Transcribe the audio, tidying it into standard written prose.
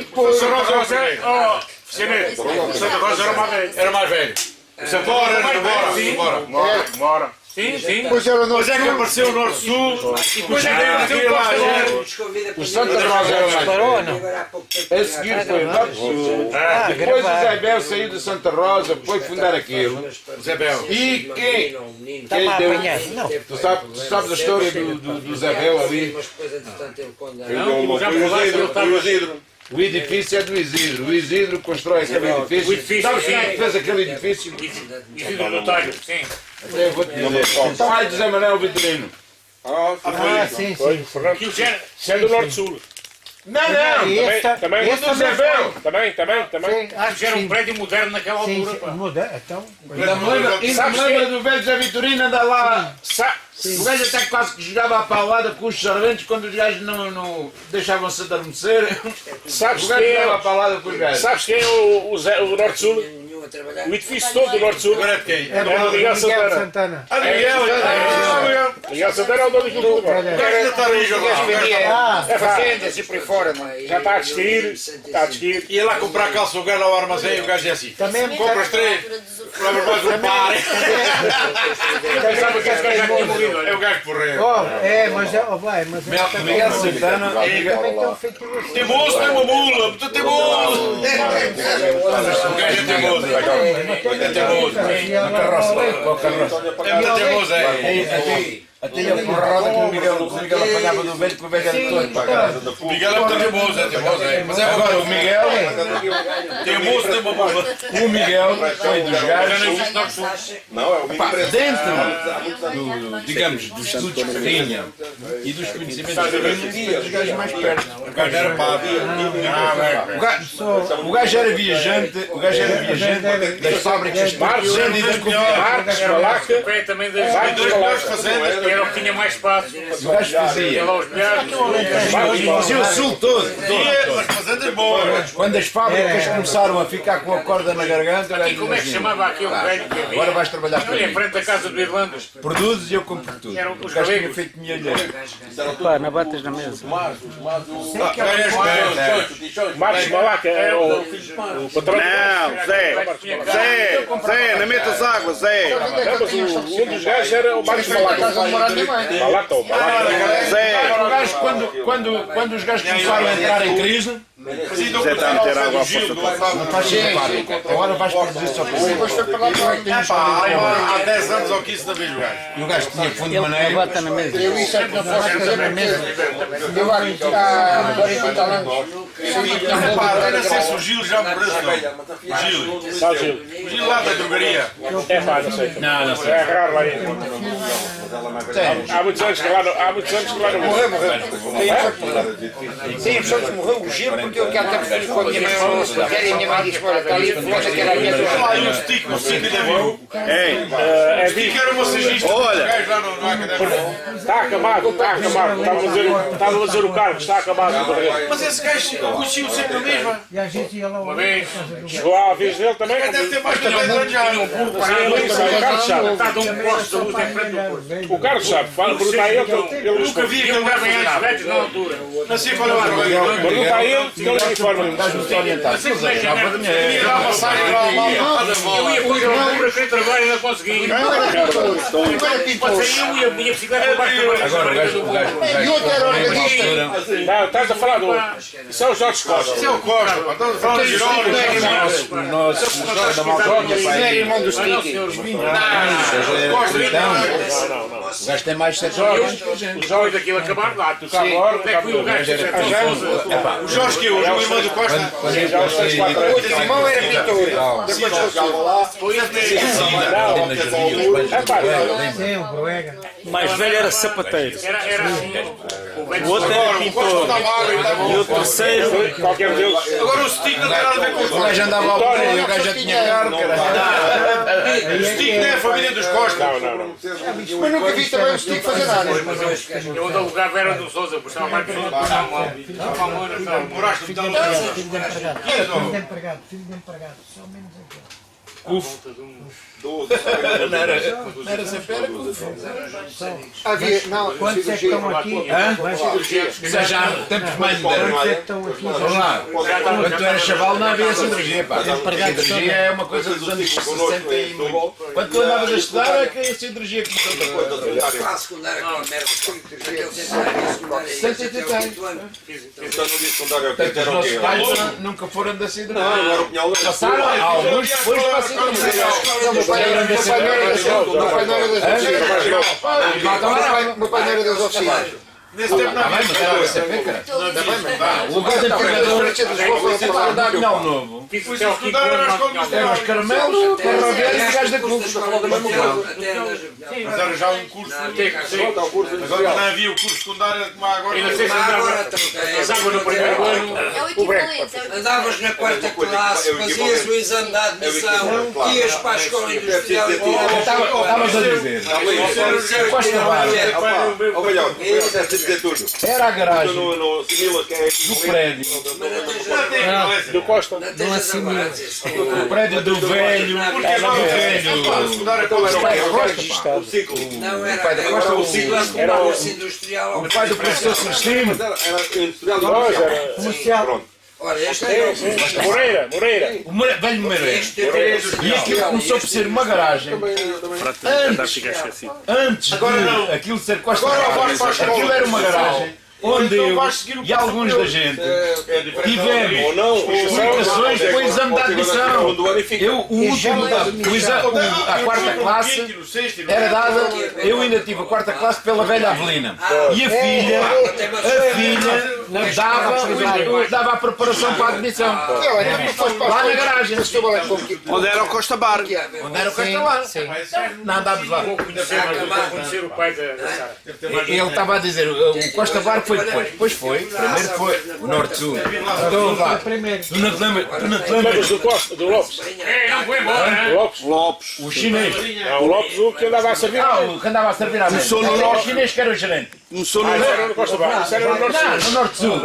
Santa Rosa, ó, Vicente, Santa Rosa era mais velho. Era mais velho. Bora. Sim. Depois era o Depois é que apareceu o Norte-Sul e depois é que apareceu lá a gente. O Santa Rosa era mais velho. A seguir foi o Norte Sul. Depois o Zé Bel saiu de Santa Rosa, foi fundar aquilo. Zé Bel. E quem deu... Tu sabes a história do Zé Bel ali? O edifício é do Isidro. O Isidro constrói aquele edifício. Sabes quem é que fez aquele edifício? Isidro do Talho, sim. Eu vou te dizer. Pai de Zé Manuel Vitorino. sim. Aquilo já é do Norte-Sul. Não! Também. Esse do Zé Bel. Também. Já era um prédio moderno naquela altura, pá. Então. Ainda me lembra do velho Zé Vitorino andar lá. O gajo até quase que jogava a paulada com os serventes quando os gajos não deixavam-se adormecer. Sabes O gajo quem jogava a é, paulada com os gajos. sabes quem é o Norte-Sul? O edifício todo do Norte-Sul. Agora é de quem? É o Miguel Santana. Santana. Miguel Santana é o dono do clube. O gajo ainda está ali jogando. É fazendas e por aí fora, não é? Já está a desistir. Ia lá comprar calça o gajo ao armazém e o gajo é assim. Também Compra as três, leva mais um par. Sabe que esse gajo já tinha morrido, É o gajo porreiro. Mas Miguel Santana. Teimoso, tem uma mula, muito teimoso. O gajo é teimoso. É teimoso. É muito teimoso, é. Até a porrada que o Miguel apanhava do velho, que o velho era todo para casa. O Miguel é muito teimoso, é. Mas é Agora o Miguel, teimoso, tem uma mula. o Miguel foi dos gajos, pá, dentro digamos, dos estudos que tinha e dos conhecimentos que tinha, dos gajos mais perto. O gajo era pavo. O gajo era viajante, das fábricas de Marcos e das Marcos, Malaca, também das fazendas. era o que tinha mais espaço. O gajo fazia. Aos milhares. Fazia o sul todo. Mas fazendas boas. Quando as fábricas começaram a ficar com a corda na garganta, o E gajo como é que dizia, chamava aquele velho que havia? agora vais trabalhar para Olha, em mim. frente da casa do Irlanda. Produzes e eu compro tudo. Eram O os gajo tinha galegos. feito minha olheira. Pá, não batas na mesa. Marcos Malaca era o patrão. Não, Zé, não metas água, Zé. Mas um dos gajos era o Marcos Malaca. Malaca. Zé. O gajo, quando os gajos começaram a entrar em crise, Zé está a meter água à força toda. faz sempre agora vais produzir só para si. Há 10 anos ou 15 da vez o gajo. E o gajo tinha fundo de maneira. Bota na mesa. Eu isso é que não posso fazer na mesa. Eu aqui há 40 e tal anos. Era ser o Gil já morreu. O Gil lá da drogaria. É pá, não sei. Não sei. É raro lá ir. Há muitos anos que lá não morreu. Sim, só que morreu o Gil porque eu quero até com a minha mãe. Porque a minha mãe disse: olha, está ali, foda que era a minha Lá mãe. e o Stick ainda viu. Ei, É O Stick era massagista. Olha. O gajo lá na academia. Está acabado. Estava a dizer o Carlos, está acabado. Mas esse gajo conheceu sempre a mesma. E a gente ia lá Uma vez, chegou lá a vez dele também. Deve ter mais de 10 anos já. O Carlos sabe. Está de um posto de luz em frente do posto. O Carlos sabe. Pergunta a ele que ele Nunca vi aquele gajo bem fazer velhos na altura. Nasci para lá. Pergunta a ele que ele informa. Orientado. Ia dar massagem lá mal. Eu ia fazer uma obra sem trabalho e não consegui. Pode ser eu e a minha bicicleta por baixo da barriga. Agora E outro era organista. Não, estás a falar do... Isso é o Jorge Costa. Esse é o Costa. Estamos a falar de Jerónimo. o nosso da malta Não era irmão do Stick. o gajo tem mais 7 horas. Os jovens daquilo acabaram lá, tu sabes agora, onde é que foi o gajo? O Jorge que é o irmão do Costa. O outro irmão era pintor. Foi esse Sim, o Broega. O mais velho era sapateiro. Era assim, O outro era pintor. E o terceiro, qualquer deles. Agora o Stick não tem nada a ver com O gajo andava ao pé e o gajo já tinha carro. o Stick não é a família dos Costa. Mas nunca vi também o Stick fazer nada. Eu ando a lugar Vera do Souza, gostava mais de Souza por São Paulo. Moraste no Filho de empregado, só menos aquele. CUF. Não era CP, era CUF. Havia, não, Quantos é que estão aqui? Hã? Mas Já tempos mais quantos é que modernos. estão aqui? Vamos lá. Quando tu eras chaval não havia siderurgia, pá. Siderurgia é uma coisa dos anos 60 e muito. Quando tu andavas a estudar é que a siderurgia começou a Para a secundária, aquela merda. Aquele centenário secundário. 60 e Portanto, os nossos pais nunca foram da siderurgia. Passaram alguns depois para a siderurgia. meu pai não era das oficinas. Meu pai não era das oficinas. Nesse tempo não Está bem, mas era o CP, cara. O grande empregador não novo. Eram os caramelos, ferroviários e os gajos da CUF. Mas era já um curso. Agora não havia o curso secundário como há agora. É o equivalente. Andavas na quarta classe, fazias o exame da admissão, ias para a escola industrial e Estavas a dizer. Costa Barra. Era a garagem do prédio. Do Costa. O prédio do velho. Era do velho. não era o curso industrial. O pai do professor Celestino. Comercial. Olha, este é o Moreira. O velho Moreira. E aquilo começou por ser uma garagem. Antes de aquilo ser Costa Barra, aquilo era uma garagem onde eu e alguns da gente tivemos publicações com o exame de admissão. A quarta classe era dada, eu ainda tive a quarta classe pela velha Avelina. E a filha dava a preparação para a admissão. Lá na garagem. Onde era o Costa Bar? Onde era o Costa Bar? Não andávamos lá. Conhecer o pai da Sara. Ele estava a dizer, o Costa Bar foi depois. Depois foi, primeiro foi o Norte-Sul. Então lá, tu não te lembras Do Costa, do Lopes. Não foi embora. Lopes. o chinês? Não, o Lopes, o que andava a servir. Não, o que andava a servir à mesa. O chinês que era o gerente. Começou no Era no Costa Barra. Isso era no Norte. Não, no Norte-Sul.